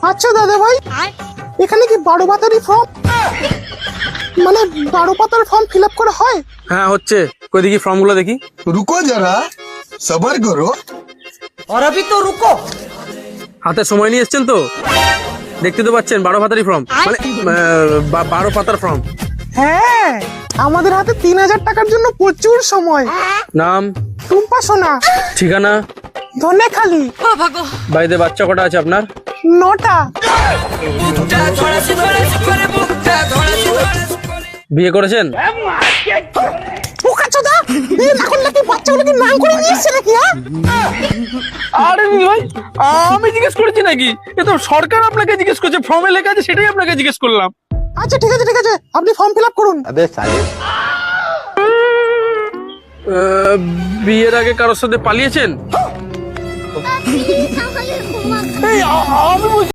আচ্ছা দাদা ভাই, এখানে কি 12 পাতারই ফর্ম, মানে 12 পাতার ফর্ম ফিল আপ করা হয়? হ্যাঁ হচ্ছে, কই দেখি ফর্মগুলো দেখি। रुको जरा सबर करो। और अभी तो रुको। হাতে সময় নিয়ে এসছেন তো, দেখতে তো পাচ্ছেন 12 পাতারই ফর্ম, মানে 12 পাতার ফর্ম। হ্যাঁ, আমাদের হাতে 3000 টাকার জন্য প্রচুর সময়। নাম, টুম্পা সোনা, ঠিকানা, ধনেখালি, বাড়িতে বাচ্চা কটা আছে আপনার? 9টা। বিয়ে করেছেন? বোকাচোদা, বিয়ে না করলে কি বাচ্চাগুলোকে নাম করে নিয়ে এসছে নাকি? আরে ভাই, আমি জিজ্ঞেস করেছি নাকি? এ তো সরকার আপনাকে জিজ্ঞেস করছে, ফর্মে লেখা আছে সেটাই আপনাকে জিজ্ঞেস করলাম। আচ্ছা ঠিক আছে, আপনি ফর্ম ফিল আপ করুন। বিয়ের আগে কারোর সাথে পালিয়েছেন? তাহলে ঘুমা। এই আমি